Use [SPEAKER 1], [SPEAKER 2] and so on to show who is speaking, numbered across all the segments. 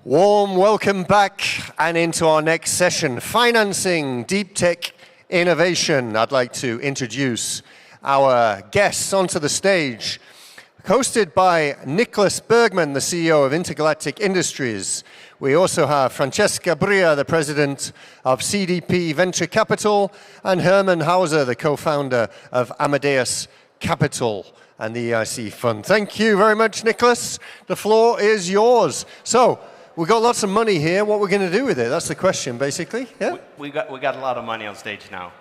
[SPEAKER 1] Warm welcome back and into our next session, Financing Deep Tech Innovation. I'd like to introduce our guests onto the stage. Hosted by Niklas Bergman, the CEO of Intergalactic Industries. We also have Francesca Bria, the president of CDP Venture Capital, and Hermann Hauser, the co-founder of Amadeus Capital and the EIC Fund. Thank you very much, Niklas. The floor is yours. So, we've got lots of money here. What we're going to do with it? That's the question, basically. Yeah?
[SPEAKER 2] We got a lot of money on stage now,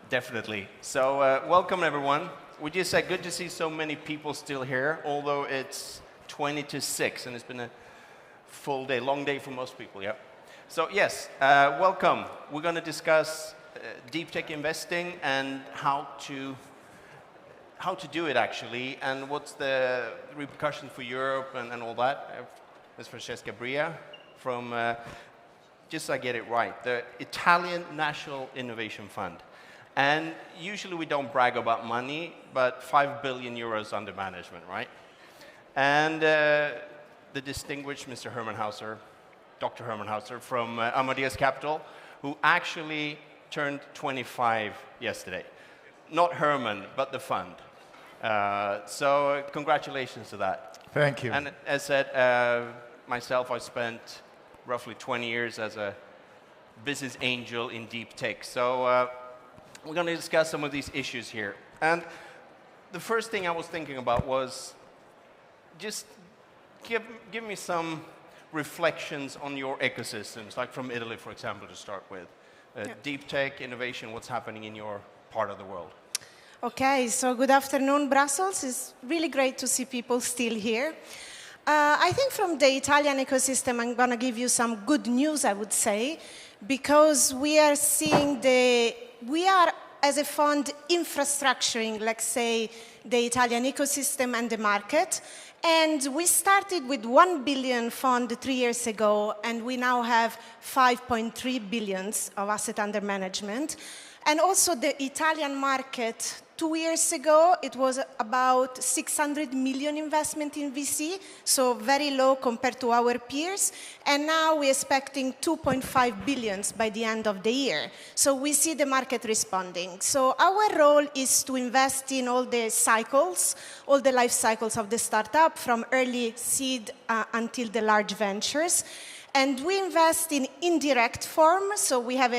[SPEAKER 2] definitely. So, welcome, everyone. We just said good to see so many people still here, although it's 20 to 6, and it's been a full day, long day for most people, yeah. So, yes, welcome. We're going to discuss deep tech investing and how to do it, actually, and what's the repercussion for Europe and all that. That's Francesca Bria from, just so I get it right, the Italian National Innovation Fund. And usually we don't brag about money, but 5 billion euros under management, right? And the distinguished Mr. Hermann Hauser, Dr. Hermann Hauser from Amadeus Capital, who actually turned 25 yesterday. Not Hermann, but the fund. So congratulations to that.
[SPEAKER 3] Thank you.
[SPEAKER 2] And as said, myself, I spent roughly 20 years as a business angel in deep tech. So we're going to discuss some of these issues here. And the first thing I was thinking about was just give me some reflections on your ecosystems, like from Italy, for example, to start with. Deep tech, innovation, what's happening in your part of the world?
[SPEAKER 4] Okay, so good afternoon, Brussels. It's really great to see people still here. I think from the Italian ecosystem, I'm going to give you some good news, I would say, because we are seeing we are, as a fund, infrastructuring, let's say, the Italian ecosystem and the market. And we started with 1 billion fund 3 years ago, and we now have 5.3 billions of asset under management. And also the Italian market, 2 years ago, it was about 600 million investment in VC, so very low compared to our peers. And now we're expecting 2.5 billions by the end of the year. So we see the market responding. So our role is to invest in all the cycles, all the life cycles of the startup, from early seed until the large ventures. And we invest in indirect form, so we have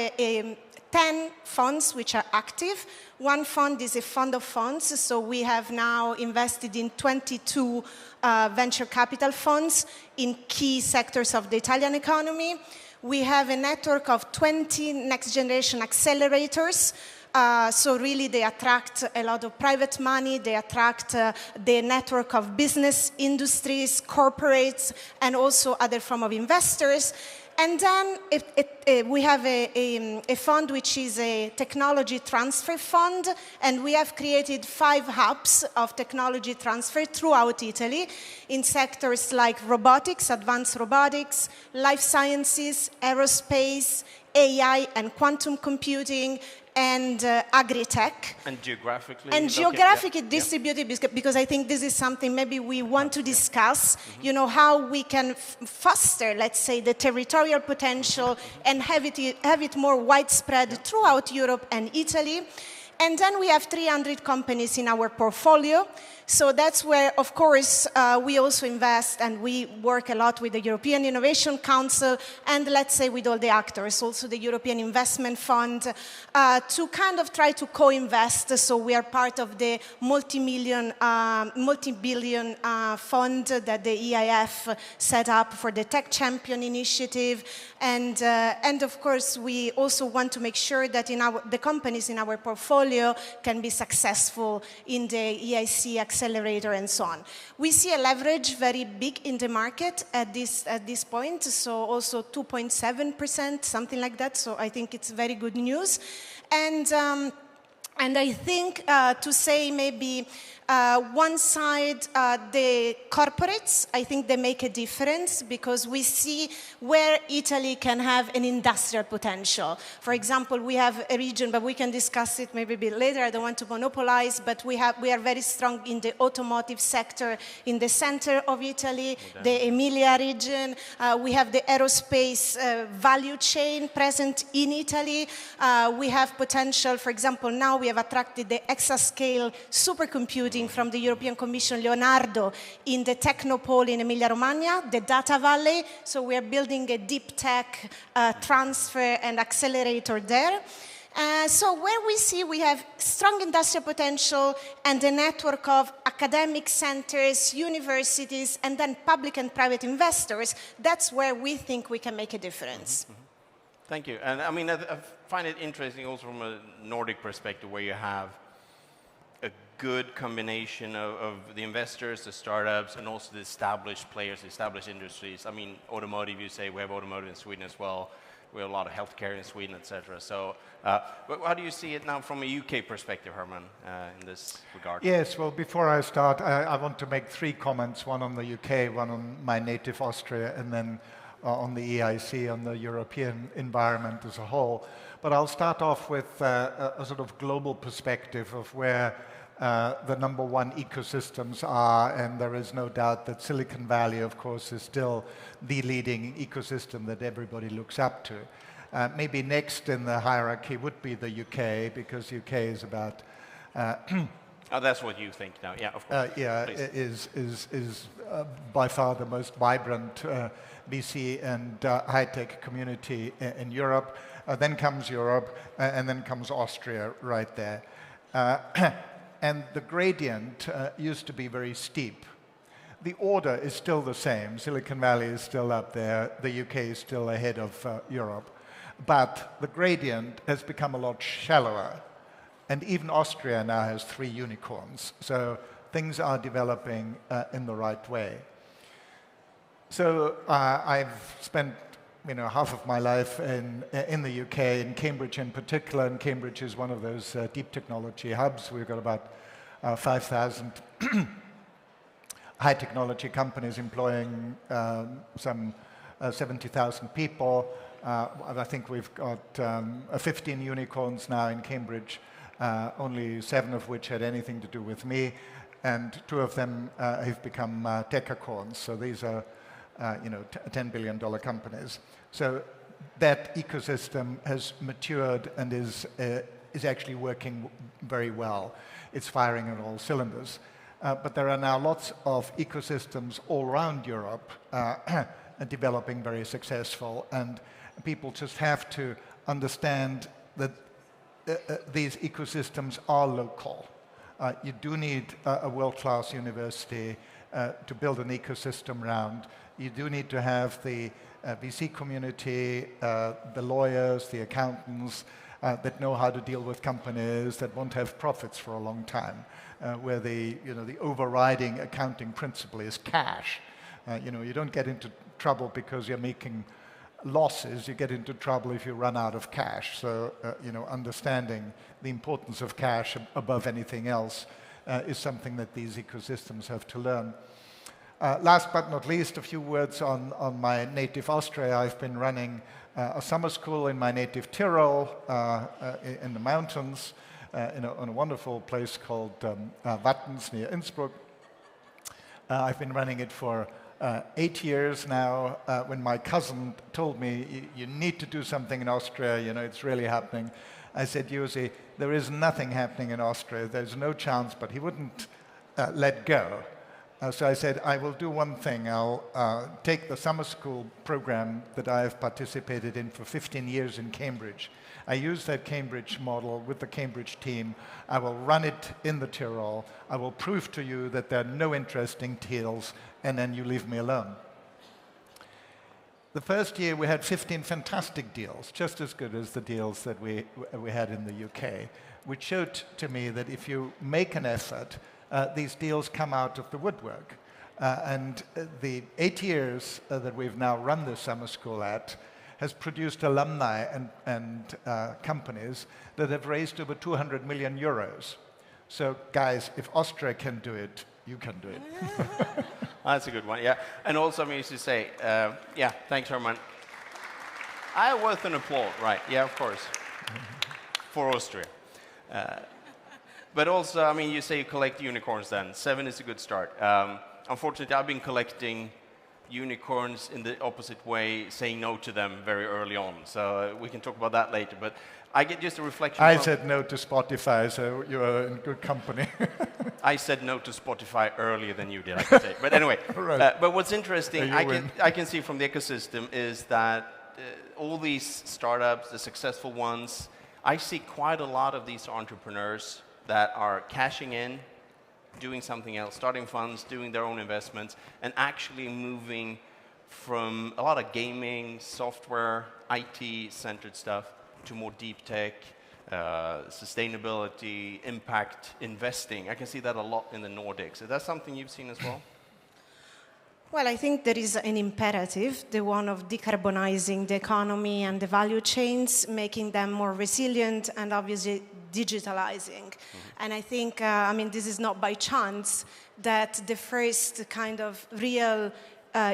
[SPEAKER 4] 10 funds which are active. One fund is a fund of funds, so we have now invested in 22 venture capital funds in key sectors of the Italian economy. We have a network of 20 next-generation accelerators. So really they attract a lot of private money, they attract the network of business, industries, corporates, and also other form of investors. And then we have a fund which is a technology transfer fund, and we have created 5 hubs of technology transfer throughout Italy in sectors like robotics, advanced robotics, life sciences, aerospace, AI and quantum computing, and agri-tech.
[SPEAKER 2] And geographically?
[SPEAKER 4] And geographically distributed, because I think this is something maybe we want to discuss, you know, how we can foster, let's say, the territorial potential and have it more widespread throughout Europe and Italy. And then we have 300 companies in our portfolio. So that's where, of course, we also invest, and we work a lot with the European Innovation Council and, let's say, with all the actors, also the European Investment Fund, to kind of try to co-invest. So we are part of the multi-billion fund that the EIF set up for the Tech Champion initiative. And of course, we also want to make sure that the companies in our portfolio can be successful in the EIC accelerator and so on. We see a leverage very big in the market at this point, so also 2.7%, something like that. So I think it's very good news. And I think to say maybe One side, the corporates, I think they make a difference because we see where Italy can have an industrial potential. For example, we have a region, but we can discuss it maybe a bit later. I don't want to monopolize, but we are very strong in the automotive sector in the center of Italy, the Emilia region. We have the aerospace value chain present in Italy. We have potential, for example, now we have attracted the exascale supercomputing from the European Commission, Leonardo, in the Technopole in Emilia-Romagna, the Data Valley. So we are building a deep tech transfer and accelerator there. So where we see we have strong industrial potential and a network of academic centers, universities, and then public and private investors, that's where we think we can make a difference.
[SPEAKER 2] Thank you. And I mean, I find it interesting also from a Nordic perspective where you have a good combination of the investors, the startups, and also the established players, the established industries. I mean, automotive, you say we have automotive in Sweden as well. We have a lot of healthcare in Sweden, etc. So, but how do you see it now from a UK perspective, Herman, in this regard?
[SPEAKER 3] Yes, well, before I start, I want to make 3 comments, one on the UK, one on my native Austria, and then on the EIC, on the European environment as a whole. But I'll start off with a sort of global perspective of where the #1 ecosystems are, and there is no doubt that Silicon Valley, of course, is still the leading ecosystem that everybody looks up to. Maybe next in the hierarchy would be the UK, because UK is about...
[SPEAKER 2] Oh, that's what you think now. Yeah, of course.
[SPEAKER 3] Is by far the most vibrant VC and high-tech community in Europe. Then comes Europe, and then comes Austria right there. And the gradient used to be very steep. The order is still the same. Silicon Valley is still up there. The UK is still ahead of Europe. But the gradient has become a lot shallower. And even Austria now has 3 unicorns. So things are developing in the right way. So I've spent half of my life in the UK, in Cambridge in particular, and Cambridge is one of those deep technology hubs. We've got about 5,000 high technology companies employing some 70,000 people. I think we've got 15 unicorns now in Cambridge, only 7 of which had anything to do with me, and 2 of them have become decacorns. So these are $10 billion companies. So that ecosystem has matured and is actually working very well. It's firing on all cylinders. But there are now lots of ecosystems all around Europe developing very successful, and people just have to understand that these ecosystems are local. You do need a world-class university to build an ecosystem around. You do need to have the VC community, the lawyers, the accountants that know how to deal with companies that won't have profits for a long time, where the overriding accounting principle is cash. You don't get into trouble because you're making losses. You get into trouble if you run out of cash. So, understanding the importance of cash above anything else is something that these ecosystems have to learn. Last but not least, a few words on my native Austria. I've been running a summer school in my native Tyrol, in the mountains, in a wonderful place called Wattens near Innsbruck. I've been running it for 8 years now. When my cousin told me, you need to do something in Austria, it's really happening, I said, Jussi, there is nothing happening in Austria. There's no chance, but he wouldn't let go. So I said, I will do one thing. I'll take the summer school program that I have participated in for 15 years in Cambridge. I use that Cambridge model with the Cambridge team. I will run it in the Tyrol. I will prove to you that there are no interesting deals, and then you leave me alone. The first year we had 15 fantastic deals, just as good as the deals that we had in the UK, which showed to me that if you make an effort, these deals come out of the woodwork. And the 8 years that we've now run the summer school at has produced alumni and companies that have raised over 200 million euros. So guys, if Austria can do it, you can do it.
[SPEAKER 2] That's a good one, yeah. And also, I mean, to say, yeah, thanks, Herman. I worth an applaud, right? Yeah, of course, for Austria. But also, I mean, you say you collect unicorns then. 7 is a good start. Unfortunately, I've been collecting unicorns in the opposite way, saying no to them very early on. So we can talk about that later. But I get just a reflection.
[SPEAKER 3] I said no to Spotify, so you are in good company.
[SPEAKER 2] I said no to Spotify earlier than you did, I can say. But anyway,
[SPEAKER 3] Right.
[SPEAKER 2] but what's interesting,
[SPEAKER 3] You
[SPEAKER 2] I can see from the ecosystem is that all these startups, the successful ones, I see quite a lot of these entrepreneurs that are cashing in, doing something else, starting funds, doing their own investments, and actually moving from a lot of gaming, software, IT-centered stuff to more deep tech, sustainability, impact investing. I can see that a lot in the Nordics. Is that something you've seen as well?
[SPEAKER 4] Well, I think there is an imperative, the one of decarbonizing the economy and the value chains, making them more resilient and obviously digitalizing. And I think, I mean, this is not by chance that the first kind of real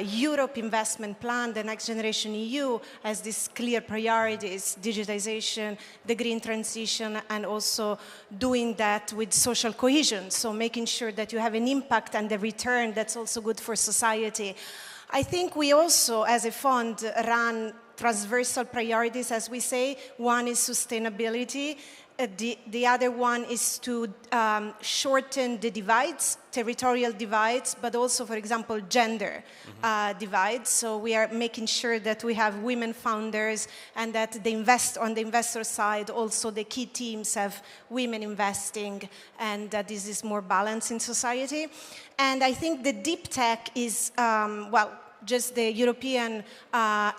[SPEAKER 4] Europe investment plan, the Next Generation EU, has these clear priorities: digitization, the green transition, and also doing that with social cohesion. So making sure that you have an impact and a return that's also good for society. I think we also, as a fund, run transversal priorities, as we say. One is sustainability. The other one is to shorten the divides, territorial divides, but also, for example, gender divides. So we are making sure that we have women founders and that on the investor side, also the key teams have women investing, and that this is more balanced in society. And I think the deep tech is, just the European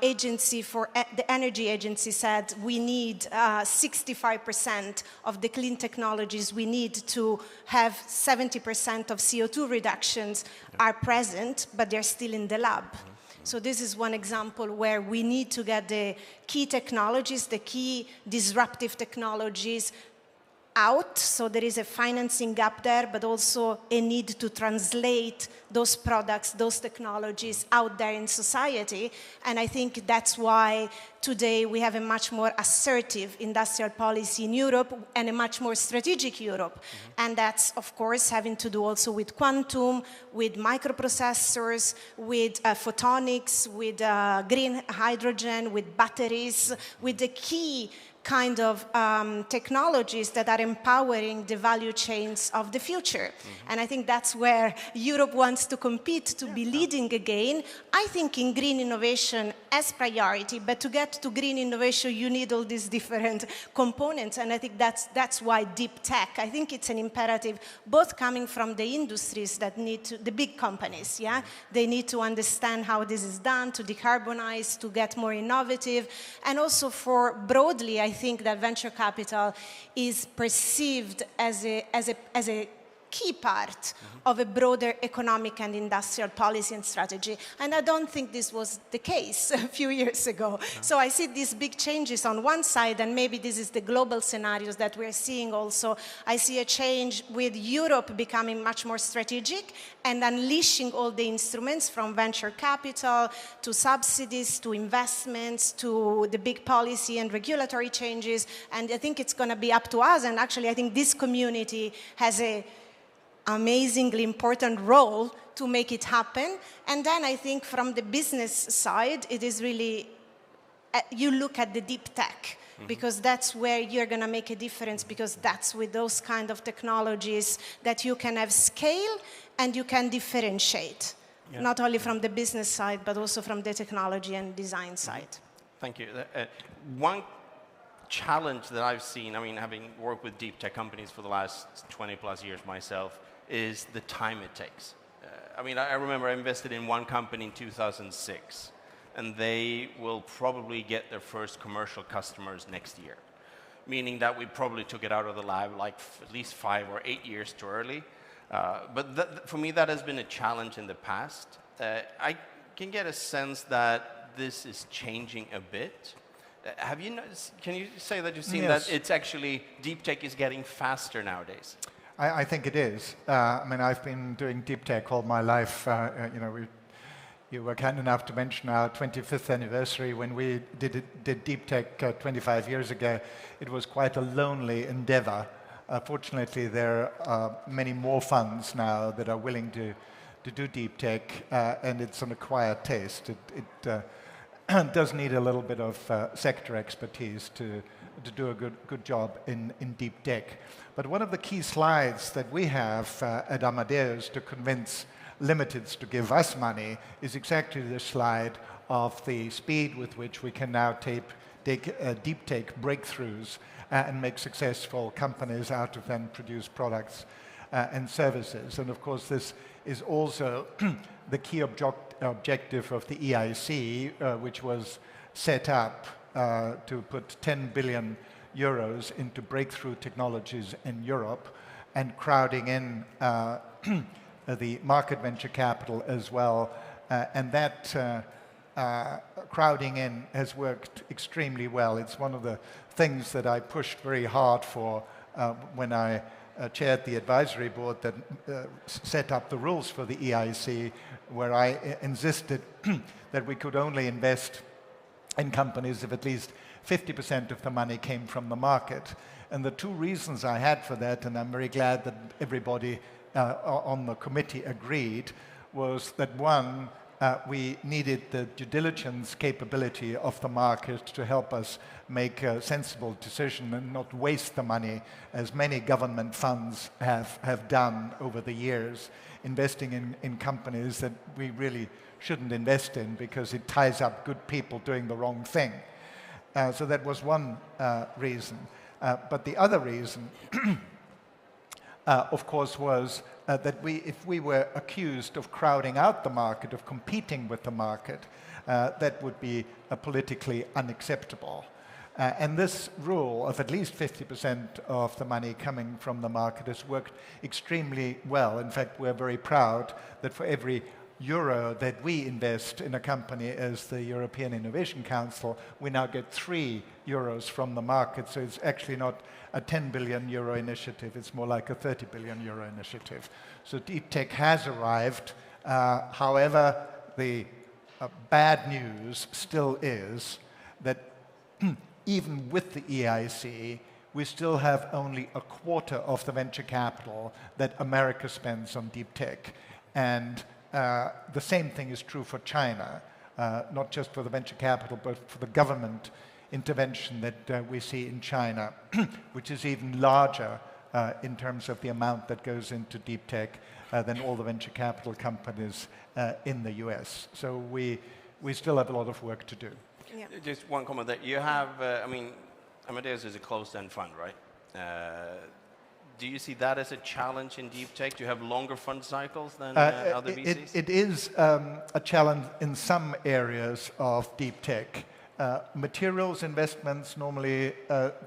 [SPEAKER 4] agency for the energy agency said we need 65% of the clean technologies we need to have 70% of CO2 reductions are present, but they're still in the lab. So this is one example where we need to get the key technologies, the key disruptive technologies out, so there is a financing gap there, but also a need to translate those products, those technologies out there in society. And I think that's why today we have a much more assertive industrial policy in Europe and a much more strategic Europe. And that's, of course, having to do also with quantum, with microprocessors, with photonics, with green hydrogen, with batteries, with the key kind of technologies that are empowering the value chains of the future. And I think that's where Europe wants to compete, to be leading again. I think in green innovation as priority, but to get to green innovation, you need all these different components. And I think that's why deep tech, I think it's an imperative, both coming from the industries that need to, the big companies, yeah? They need to understand how this is done, to decarbonize, to get more innovative. And also for broadly, I think that venture capital is perceived as a key part of a broader economic and industrial policy and strategy. And I don't think this was the case a few years ago. So I see these big changes on one side, and maybe this is the global scenarios that we're seeing also. I see a change with Europe becoming much more strategic and unleashing all the instruments from venture capital to subsidies to investments to the big policy and regulatory changes. And I think it's going to be up to us. And actually, I think this community has a amazingly important role to make it happen. And then I think from the business side, it is really, you look at the deep tech, because that's where you're going to make a difference, because that's with those kind of technologies that you can have scale and you can differentiate, not only from the business side, but also from the technology and design side.
[SPEAKER 2] Thank you. One challenge that I've seen, I mean, having worked with deep tech companies for the last 20 plus years myself, is the time it takes. I mean, I remember I invested in one company in 2006, and they will probably get their first commercial customers next year, meaning that we probably took it out of the lab like at least 5 or 8 years too early. But for me, that has been a challenge in the past. I can get a sense that this is changing a bit. Have you noticed, can you say that you've seen that it's actually, deep tech is getting faster nowadays?
[SPEAKER 3] I think it is. I mean, I've been doing deep tech all my life. You were kind enough to mention our 25th anniversary. When we did deep tech 25 years ago, it was quite a lonely endeavor. Fortunately, there are many more funds now that are willing to do deep tech, and it's an acquired taste. It does need a little bit of sector expertise to do a good job in deep tech. But one of the key slides that we have at Amadeus to convince limiteds to give us money is exactly the slide of the speed with which we can now take deep tech breakthroughs and make successful companies out of them, produce products and services. And of course, this is also the key objective of the EIC, which was set up to put 10 billion euros into breakthrough technologies in Europe and crowding in the market venture capital as well. And that crowding in has worked extremely well. It's one of the things that I pushed very hard for when I chaired the advisory board that set up the rules for the EIC, where I insisted that we could only invest in companies if at least 50% of the money came from the market. And the two reasons I had for that, and I'm very glad that everybody on the committee agreed, was that one, we needed the due diligence capability of the market to help us make a sensible decision and not waste the money, as many government funds have done over the years, investing in companies that we really shouldn't invest in because it ties up good people doing the wrong thing. So that was one reason. But the other reason, of course, was that if we were accused of crowding out the market, of competing with the market, that would be politically unacceptable. And this rule of at least 50% of the money coming from the market has worked extremely well. In fact, we're very proud that for every euro that we invest in a company as the European Innovation Council, we now get 3 euros from the market. So it's actually not a 10 billion euro initiative, it's more like a 30 billion euro initiative. So deep tech has arrived. However, the bad news still is that even with the EIC, we still have only a quarter of the venture capital that America spends on deep tech. And the same thing is true for China, not just for the venture capital, but for the government intervention that we see in China, which is even larger in terms of the amount that goes into deep tech than all the venture capital companies in the US. So we still have a lot of work to do.
[SPEAKER 4] Yeah.
[SPEAKER 2] Just one comment that you have, I mean, Amadeus is a closed-end fund, right? Do you see that as a challenge in deep tech? Do you have longer fund cycles than other VCs?
[SPEAKER 3] It is a challenge in some areas of deep tech. Materials investments normally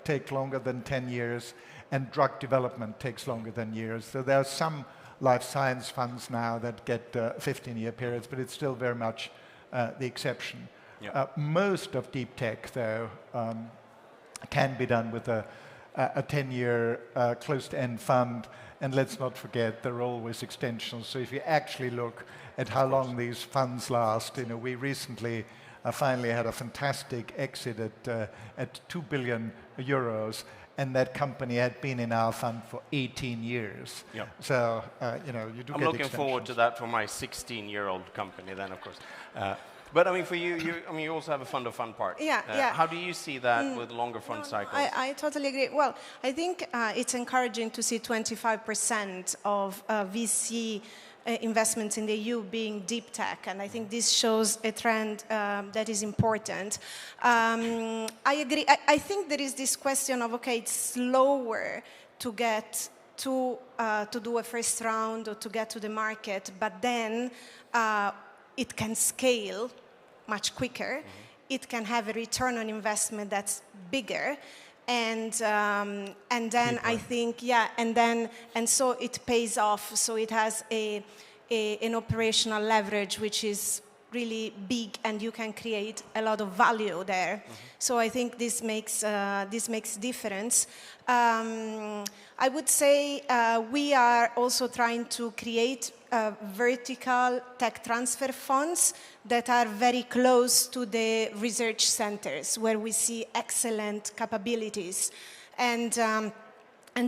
[SPEAKER 3] take longer than 10 years, and drug development takes longer than years. So there are some life science funds now that get 15-year periods, but it's still very much the exception. Yeah. Most of deep tech, though, can be done with a 10-year closed-end fund, and let's not forget there are always extensions. So if you actually look at how long these funds last, we recently finally had a fantastic exit at 2 billion euros, and that company had been in our fund for 18 years.
[SPEAKER 2] Yep.
[SPEAKER 3] So you do.
[SPEAKER 2] I'm looking forward to that for my 16-year-old company then, of course. But I mean, for you, you also have a fund-of-fund part.
[SPEAKER 4] Yeah.
[SPEAKER 2] How do you see that with longer fund cycles?
[SPEAKER 4] I totally agree. Well, I think it's encouraging to see 25% of VC investments in the EU being deep tech, and I think this shows a trend that is important. I agree. I think there is this question of, okay, it's slower to get to do a first round or to get to the market, but then it can scale much quicker. Mm-hmm. It can have a return on investment that's bigger, and then I think and so it pays off. So it has an operational leverage which is really big, and you can create a lot of value there. So I think this makes difference. I would say we are also trying to create vertical tech transfer funds that are very close to the research centers where we see excellent capabilities. And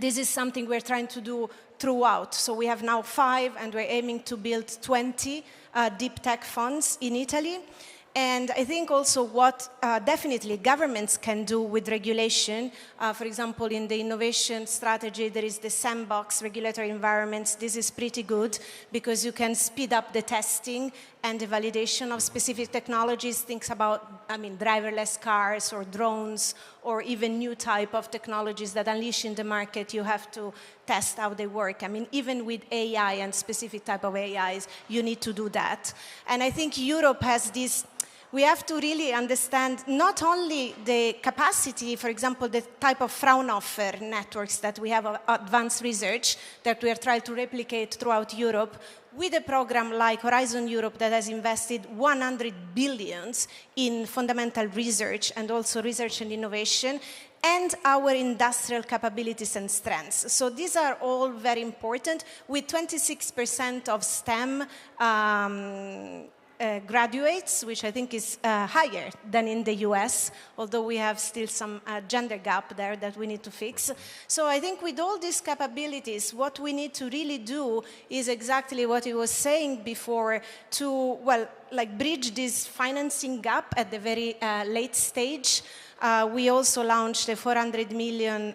[SPEAKER 4] this is something we're trying to do throughout. So we have now 5, and we're aiming to build 20 deep tech funds in Italy. And I think also what definitely governments can do with regulation, for example, in the innovation strategy, there is the sandbox regulatory environments. This is pretty good because you can speed up the testing and the validation of specific technologies. Think about, driverless cars or drones or even new type of technologies that unleash in the market. You have to test how they work. Even with AI and specific type of AIs, you need to do that. And I think Europe has this. We have to really understand not only the capacity, for example, the type of Fraunhofer networks that we have of advanced research that we are trying to replicate throughout Europe, with a program like Horizon Europe that has invested 100 billion in fundamental research and also research and innovation, and our industrial capabilities and strengths. So these are all very important, with 26% of STEM graduates, which I think is higher than in the US, although we have still some gender gap there that we need to fix. So I think with all these capabilities, what we need to really do is exactly what he was saying before, to, bridge this financing gap at the very late stage. We also launched a 400 million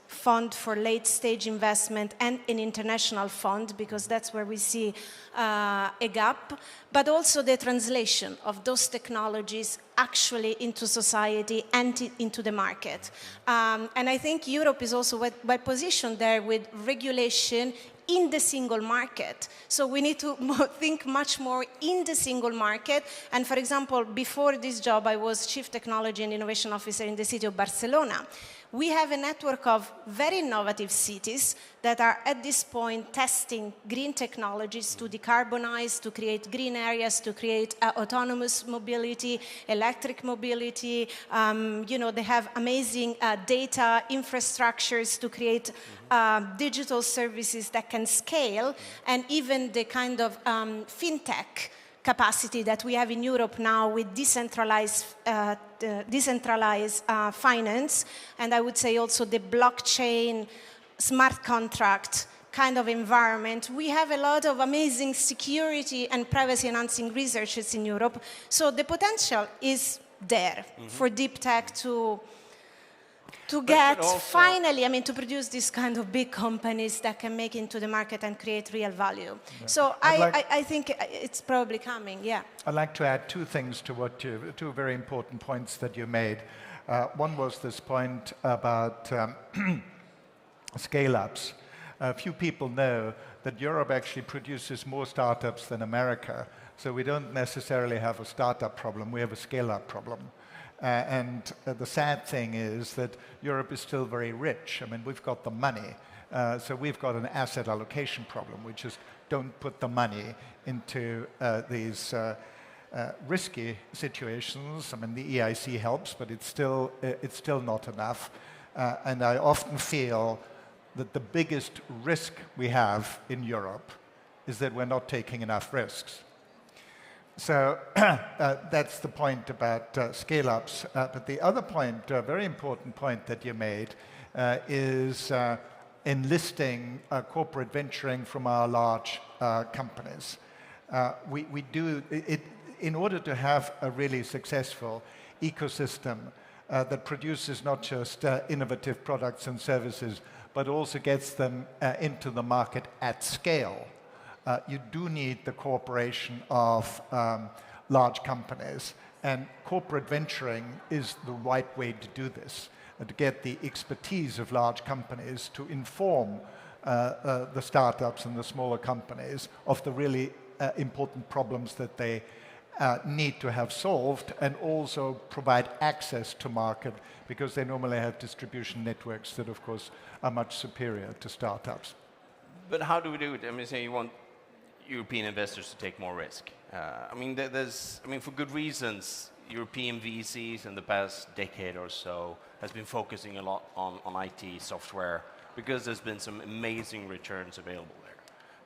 [SPEAKER 4] fund for late-stage investment and an international fund, because that's where we see a gap, but also the translation of those technologies actually into society and into the market. And I think Europe is also well positioned there with regulation in the single market. So we need to think much more in the single market. And for example, before this job, I was Chief Technology and Innovation Officer in the city of Barcelona. We have a network of very innovative cities that are at this point testing green technologies to decarbonize, to create green areas, to create autonomous mobility, electric mobility. They have amazing data infrastructures to create digital services that can scale, and even the kind of fintech capacity that we have in Europe now with decentralized finance, and I would say also the blockchain, smart contract kind of environment. We have a lot of amazing security and privacy enhancing researches in Europe. So the potential is there for deep tech to get also, finally, to produce this kind of big companies that can make into the market and create real value. Yeah. So I think it's probably coming, yeah.
[SPEAKER 3] I'd like to add 2 things to two very important points that you made. One was this point about scale-ups. Few people know that Europe actually produces more startups than America. So we don't necessarily have a startup problem, we have a scale-up problem. And the sad thing is that Europe is still very rich. We've got the money. So we've got an asset allocation problem. We just don't put the money into these risky situations. The EIC helps, but it's still not enough. And I often feel that the biggest risk we have in Europe is that we're not taking enough risks. So that's the point about scale-ups. But the other point, a very important point that you made, is enlisting corporate venturing from our large companies. We do it in order to have a really successful ecosystem that produces not just innovative products and services, but also gets them into the market at scale. You do need the cooperation of large companies, and corporate venturing is the right way to do this, to get the expertise of large companies to inform the startups and the smaller companies of the really important problems that they need to have solved, and also provide access to market, because they normally have distribution networks that, of course, are much superior to startups.
[SPEAKER 2] But how do we do it? Say you want European investors to take more risk. I mean, for good reasons, European VCs in the past decade or so has been focusing a lot on IT software because there's been some amazing returns available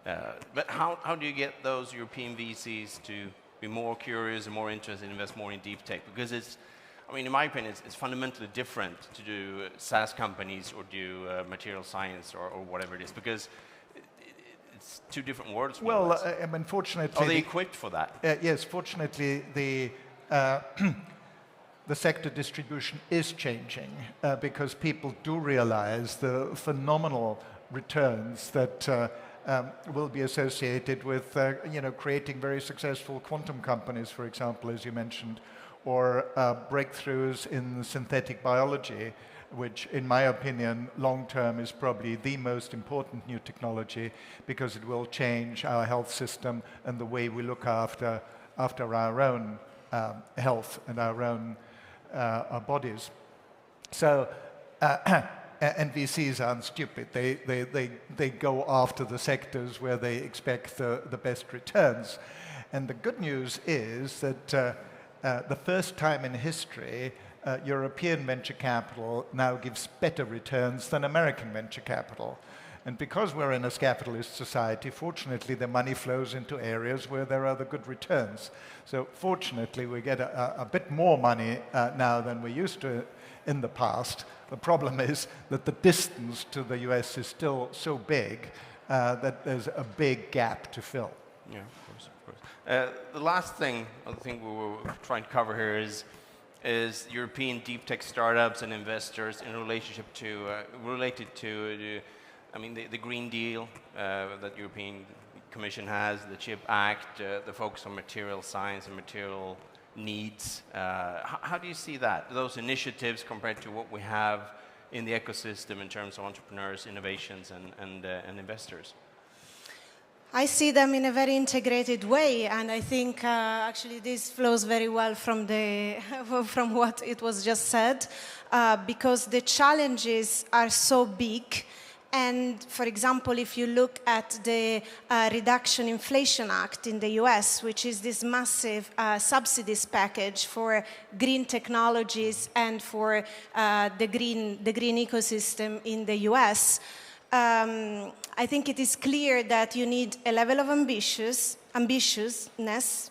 [SPEAKER 2] there. But how do you get those European VCs to be more curious and more interested, invest more in deep tech? Because it's, I mean, in my opinion, it's fundamentally different to do SaaS companies or do material science or whatever it is, because it's two different worlds.
[SPEAKER 3] Well, unfortunately...
[SPEAKER 2] Are they equipped for that?
[SPEAKER 3] Yes, fortunately, the sector distribution is changing because people do realize the phenomenal returns that will be associated with creating very successful quantum companies, for example, as you mentioned, or breakthroughs in synthetic biology, which in my opinion long term is probably the most important new technology because it will change our health system and the way we look after our own health and our own our bodies. So and VCs aren't stupid. They go after the sectors where they expect the best returns. And the good news is that the first time in history, European venture capital now gives better returns than American venture capital. And because we're in a capitalist society, fortunately, the money flows into areas where there are the good returns. So fortunately, we get a bit more money now than we used to in the past. The problem is that the distance to the US is still so big that there's a big gap to fill.
[SPEAKER 2] Yeah, of course, of course. The last thing, I think we will try and cover here is European deep tech startups and investors in relationship to, related to the Green Deal that European Commission has, the CHIP Act, the focus on material science and material needs. How do you see that, those initiatives compared to what we have in the ecosystem in terms of entrepreneurs, innovations, and investors?
[SPEAKER 4] I see them in a very integrated way, and I think actually this flows very well from from what it was just said, because the challenges are so big. And for example, if you look at the Reduction Inflation Act in the US, which is this massive subsidies package for green technologies and for the green ecosystem in the US, I think it is clear that you need a level of ambitiousness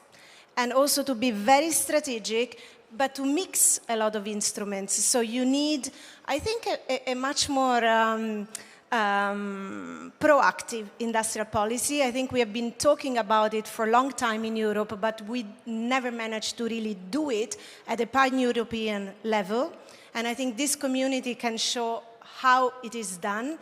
[SPEAKER 4] and also to be very strategic, but to mix a lot of instruments. So you need, I think, a much more proactive industrial policy. I think we have been talking about it for a long time in Europe, but we never managed to really do it at a pan-European level. And I think this community can show how it is done.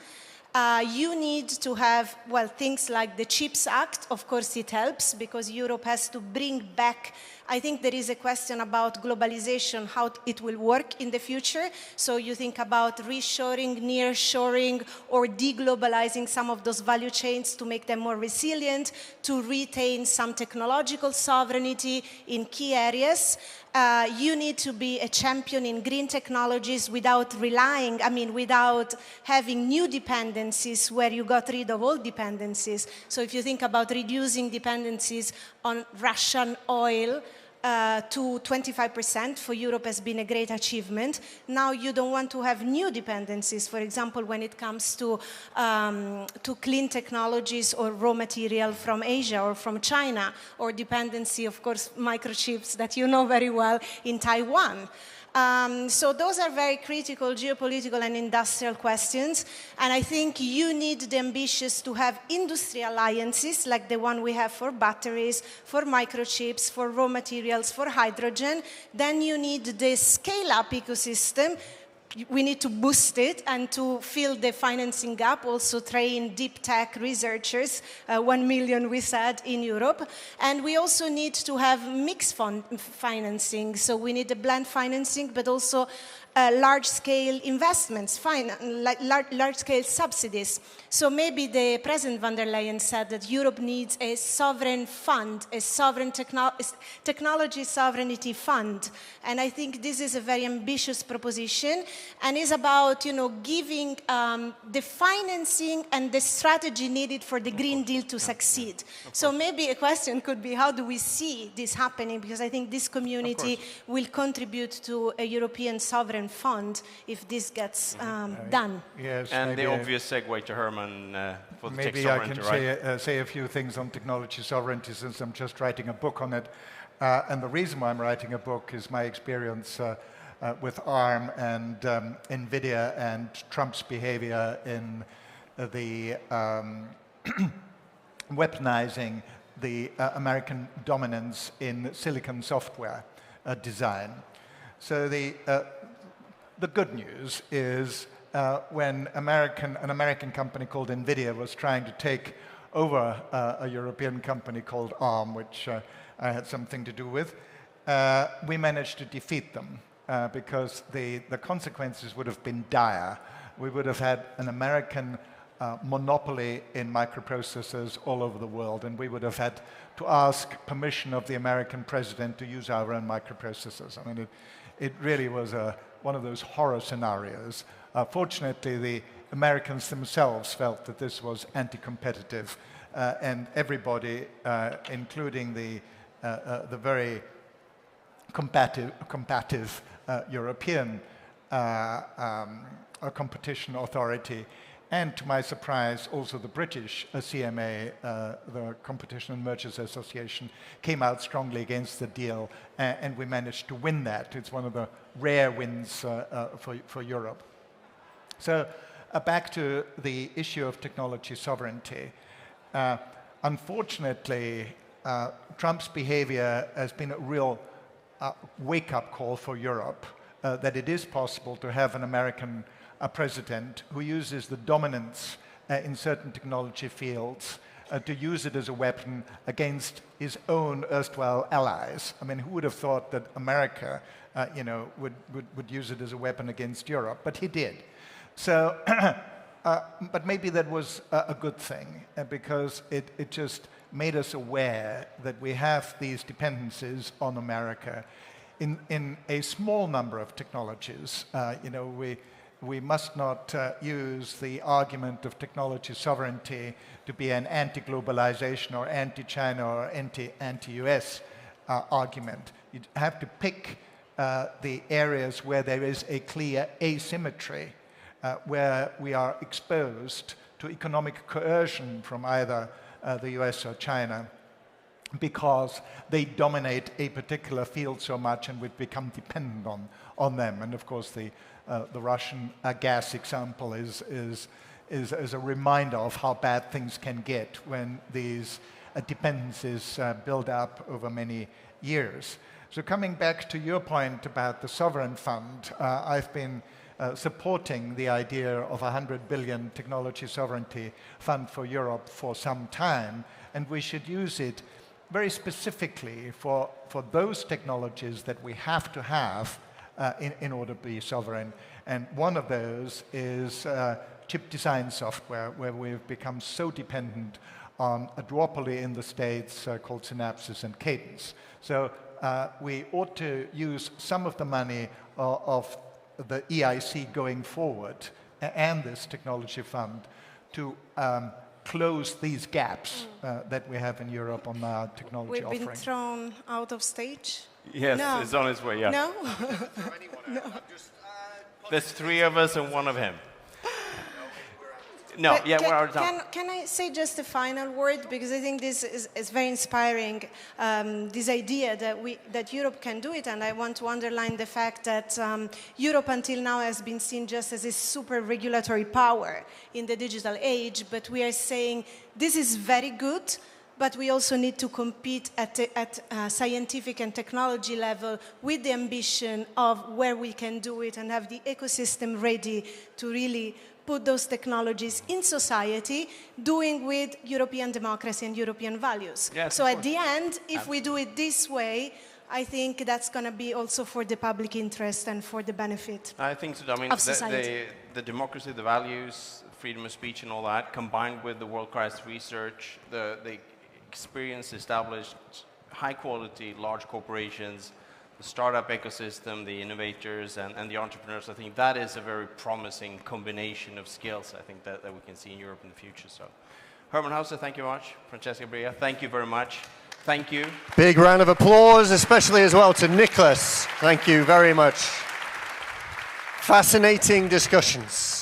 [SPEAKER 4] You need to have, well, things like the CHIPS Act. Of course, it helps because Europe has to bring back. I think there is a question about globalization, how it will work in the future. So you think about reshoring, nearshoring, or deglobalizing some of those value chains to make them more resilient, to retain some technological sovereignty in key areas. You need to be a champion in green technologies without without having new dependencies where you got rid of all dependencies. So if you think about reducing dependencies on Russian oil, to 25% for Europe has been a great achievement. Now you don't want to have new dependencies, for example, when it comes to clean technologies or raw material from Asia or from China, or dependency, of course, microchips that you know very well in Taiwan. So those are very critical geopolitical and industrial questions, and I think you need the ambitious to have industry alliances like the one we have for batteries, for microchips, for raw materials, for hydrogen. Then you need the scale-up ecosystem. We need to boost it and to fill the financing gap, also train deep tech researchers, 1 million we said in Europe. And we also need to have mixed financing. So we need a blend financing, but also large-scale investments, large-scale subsidies. So maybe the President von der Leyen said that Europe needs a sovereign fund, a sovereign technology sovereignty fund. And I think this is a very ambitious proposition. and is about, giving the financing and the strategy needed for the Green Deal to succeed. So maybe a question could be, how do we see this happening? Because I think this community will contribute to a European sovereign fund if this gets done.
[SPEAKER 3] Yes,
[SPEAKER 2] and the obvious segue to Herman for the tech
[SPEAKER 3] maybe I
[SPEAKER 2] sovereignty,
[SPEAKER 3] can
[SPEAKER 2] right?
[SPEAKER 3] say a few things on technology sovereignty, since I'm just writing a book on it. And the reason why I'm writing a book is my experience with ARM and NVIDIA and Trump's behavior in the weaponizing the American dominance in silicon software design. So the good news is when an American company called NVIDIA was trying to take over a European company called ARM, which I had something to do with, we managed to defeat them because the consequences would have been dire. We would have had an American monopoly in microprocessors all over the world, and we would have had to ask permission of the American president to use our own microprocessors. I mean, it really was one of those horror scenarios. Fortunately, the Americans themselves felt that this was anti-competitive, and everybody, including the very combative European competition authority, and to my surprise, also the British CMA, the Competition and Mergers Association, came out strongly against the deal, and we managed to win that. It's one of the rare wins for Europe. So back to the issue of technology sovereignty. Unfortunately, Trump's behavior has been a real wake-up call for Europe, that it is possible to have an American president who uses the dominance in certain technology fields to use it as a weapon against his own erstwhile allies. I mean, who would have thought that America, would use it as a weapon against Europe? But he did. So, but maybe that was a good thing, because it just made us aware that we have these dependencies on America in a small number of technologies. We must not use the argument of technology sovereignty to be an anti-globalization or anti-China or anti-US argument. You have to pick the areas where there is a clear asymmetry, where we are exposed to economic coercion from either the US or China, because they dominate a particular field so much and we've become dependent on them. And of course, the Russian gas example is a reminder of how bad things can get when these dependencies build up over many years. So coming back to your point about the sovereign fund, I've been supporting the idea of a 100 billion technology sovereignty fund for Europe for some time, and we should use it very specifically for those technologies that we have to have in order to be sovereign. And one of those is chip design software, where we've become so dependent on a duopoly in the States called Synopsys and Cadence. So we ought to use some of the money of the EIC going forward and this technology fund to close these gaps that we have in Europe on our technology offering.
[SPEAKER 4] We've been thrown out of stage?
[SPEAKER 2] Yes,
[SPEAKER 4] No.
[SPEAKER 2] it's on its way, yeah.
[SPEAKER 4] No?
[SPEAKER 2] There's three of us and one of him. No,
[SPEAKER 4] But
[SPEAKER 2] yeah, we're out of time.
[SPEAKER 4] can I say just a final word? Because I think this is very inspiring, this idea that Europe can do it. And I want to underline the fact that Europe until now has been seen just as a super regulatory power in the digital age. But we are saying this is very good, but we also need to compete at scientific and technology level with the ambition of where we can do it and have the ecosystem ready to really put those technologies in society, doing with European democracy and European values.
[SPEAKER 2] Yes,
[SPEAKER 4] so
[SPEAKER 2] of
[SPEAKER 4] at
[SPEAKER 2] course.
[SPEAKER 4] the end, if we do it this way, I think that's going to be also for the public interest and for the benefit.
[SPEAKER 2] I think so. I mean,
[SPEAKER 4] Of society.
[SPEAKER 2] the democracy, the values, freedom of speech and all that, combined with the world-class research, the experience established, high-quality, large corporations, startup ecosystem, the innovators, and the entrepreneurs. I think that is a very promising combination of skills, I think, that we can see in Europe in the future. So, Herman Hauser, thank you very much. Francesca Bria, thank you very much. Thank you.
[SPEAKER 1] Big round of applause, especially as well to Nicholas. Thank you very much. Fascinating discussions.